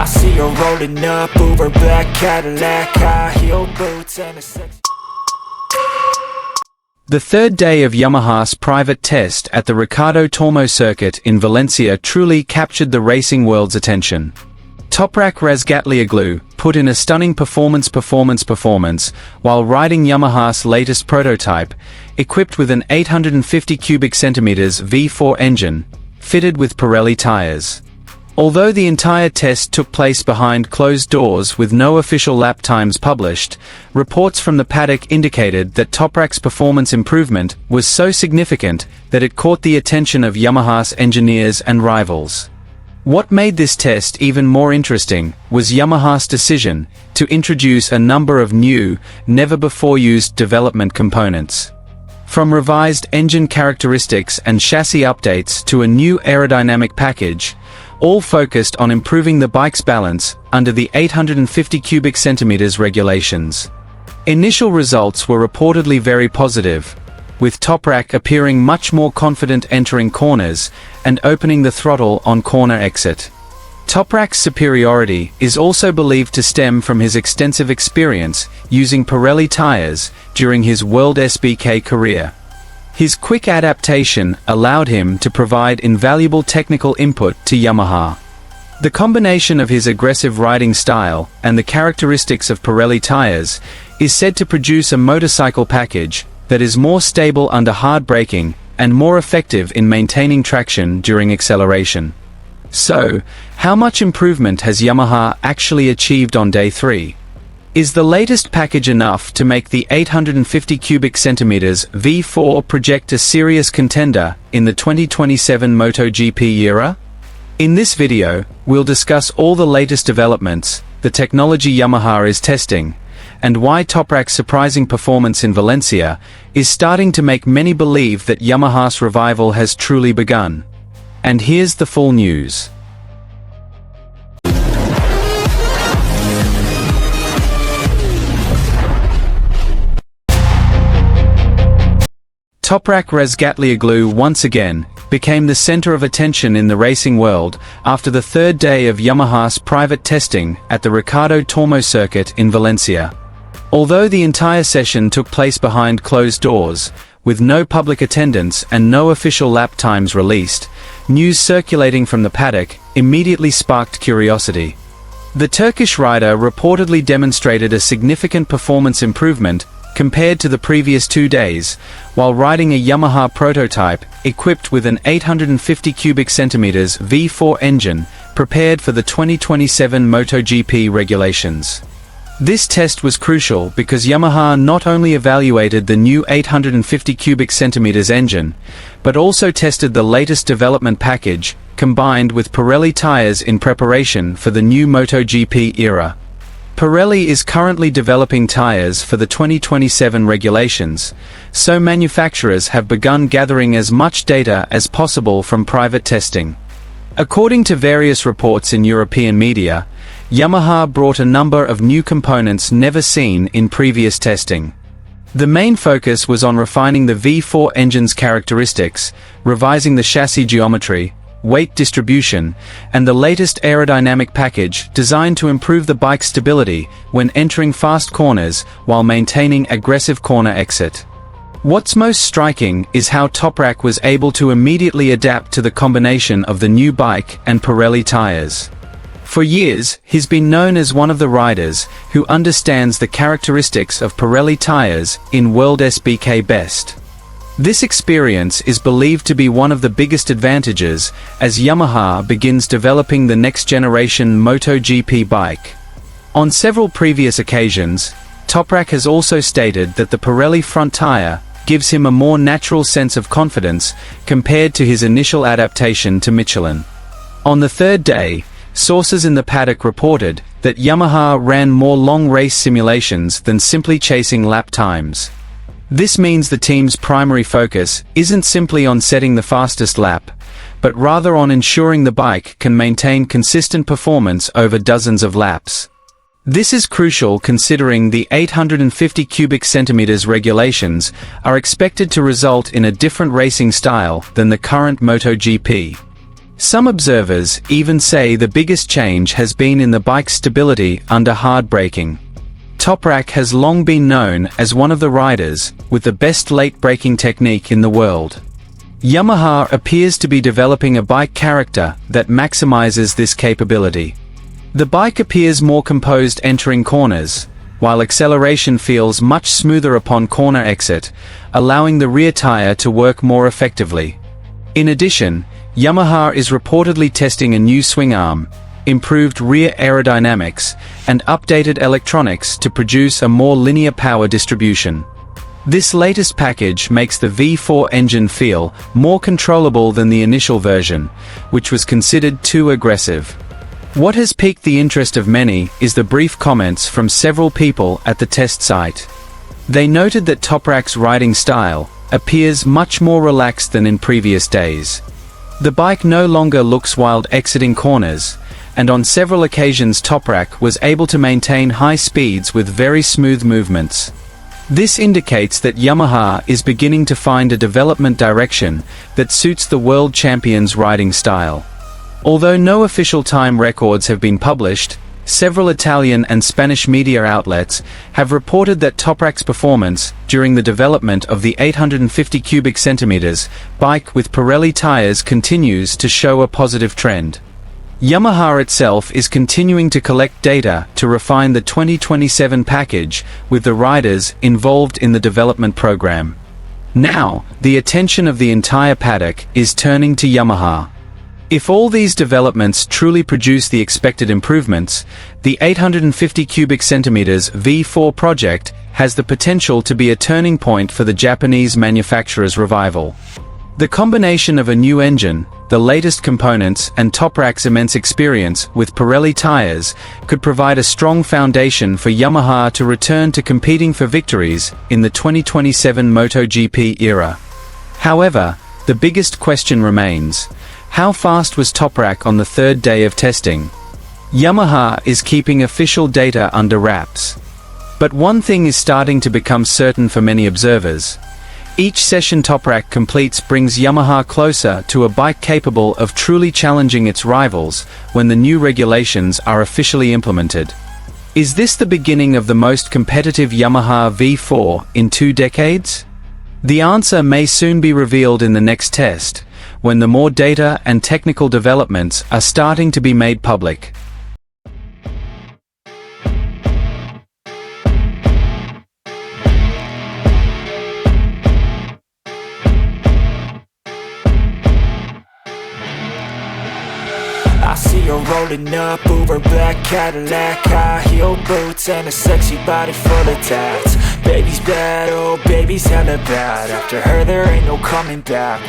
I see her rolling up, Uber black Cadillac, high heel boots and a sex. The third day of Yamaha's private test at the Ricardo Tormo circuit in Valencia truly captured the racing world's attention. TOPRAK Razgatlioglu put in a stunning performance while riding Yamaha's latest prototype, equipped with an 850 cubic centimeters V4 engine, fitted with Pirelli tires. Although the entire test took place behind closed doors with no official lap times published, reports from the paddock indicated that TOPRAK's performance improvement was so significant that it caught the attention of Yamaha's engineers and rivals. What made this test even more interesting was Yamaha's decision to introduce a number of new, never-before-used development components. From revised engine characteristics and chassis updates to a new aerodynamic package, all focused on improving the bike's balance under the 850 cubic centimeters regulations. Initial results were reportedly very positive, with TOPRAK appearing much more confident entering corners and opening the throttle on corner exit. TOPRAK's superiority is also believed to stem from his extensive experience using Pirelli tires during his World SBK career. His quick adaptation allowed him to provide invaluable technical input to Yamaha. The combination of his aggressive riding style and the characteristics of Pirelli tires is said to produce a motorcycle package that is more stable under hard braking and more effective in maintaining traction during acceleration. So, how much improvement has Yamaha actually achieved on day 3? Is the latest package enough to make the 850 cubic centimeters V4 project a serious contender in the 2027 Motogp era? In this video, we'll discuss all the latest developments, the technology Yamaha is testing, and why TOPRAK's surprising performance in Valencia is starting to make many believe that Yamaha's revival has truly begun. And here's the full news. TOPRAK Razgatlioglu once again became the center of attention in the racing world after the third day of Yamaha's private testing at the Ricardo Tormo circuit in Valencia. Although the entire session took place behind closed doors, with no public attendance and no official lap times released, news circulating from the paddock immediately sparked curiosity. The Turkish rider reportedly demonstrated a significant performance improvement compared to the previous 2 days, while riding a Yamaha prototype equipped with an 850 cubic centimeters V4 engine prepared for the 2027 Motogp regulations. This test was crucial because Yamaha not only evaluated the new 850 cubic centimeters engine, but also tested the latest development package combined with Pirelli tires in preparation for the new Motogp era. Pirelli is currently developing tires for the 2027 regulations, so manufacturers have begun gathering as much data as possible from private testing. According to various reports in European media, Yamaha brought a number of new components never seen in previous testing. The main focus was on refining the V4 engine's characteristics, revising the chassis geometry, weight distribution, and the latest aerodynamic package designed to improve the bike's stability when entering fast corners while maintaining aggressive corner exit. What's most striking is how TOPRAK was able to immediately adapt to the combination of the new bike and Pirelli tires. For years, he's been known as one of the riders who understands the characteristics of Pirelli tires in World SBK best. This experience is believed to be one of the biggest advantages as Yamaha begins developing the next-generation Motogp bike. On several previous occasions, TOPRAK has also stated that the Pirelli front tire gives him a more natural sense of confidence compared to his initial adaptation to Michelin. On the third day, sources in the paddock reported that Yamaha ran more long race simulations than simply chasing lap times. This means the team's primary focus isn't simply on setting the fastest lap, but rather on ensuring the bike can maintain consistent performance over dozens of laps. This is crucial considering the 850 cubic centimeters regulations are expected to result in a different racing style than the current Motogp. Some observers even say the biggest change has been in the bike's stability under hard braking. TOPRAK has long been known as one of the riders with the best late braking technique in the world. Yamaha appears to be developing a bike character that maximizes this capability. The bike appears more composed entering corners, while acceleration feels much smoother upon corner exit, allowing the rear tire to work more effectively. In addition, Yamaha is reportedly testing a new swing arm, improved rear aerodynamics, and updated electronics to produce a more linear power distribution. This latest package makes the V4 engine feel more controllable than the initial version, which was considered too aggressive. What has piqued the interest of many is the brief comments from several people at the test site. They noted that TOPRAK's riding style appears much more relaxed than in previous days. The bike no longer looks wild exiting corners, and on several occasions TOPRAK was able to maintain high speeds with very smooth movements. This indicates that Yamaha is beginning to find a development direction that suits the world champion's riding style. Although no official time records have been published, several Italian and Spanish media outlets have reported that TOPRAK's performance during the development of the 850 cubic centimeters bike with Pirelli tires continues to show a positive trend. Yamaha itself is continuing to collect data to refine the 2027 package with the riders involved in the development program. Now, the attention of the entire paddock is turning to Yamaha. If all these developments truly produce the expected improvements, the 850 cubic centimeters V4 project has the potential to be a turning point for the Japanese manufacturer's revival. The combination of a new engine, the latest components, and TOPRAK's immense experience with Pirelli tires could provide a strong foundation for Yamaha to return to competing for victories in the 2027 Motogp era. However, the biggest question remains: how fast was TOPRAK on the third day of testing? Yamaha is keeping official data under wraps. But one thing is starting to become certain for many observers. Each session TOPRAK completes brings Yamaha closer to a bike capable of truly challenging its rivals when the new regulations are officially implemented. Is this the beginning of the most competitive Yamaha V4 in 2 decades? The answer may soon be revealed in the next test, when the more data and technical developments are starting to be made public. I see her rolling up, Uber black Cadillac, high heel boots and a sexy body full of tats. Baby's bad, oh baby's hella bad. After her there ain't no coming back.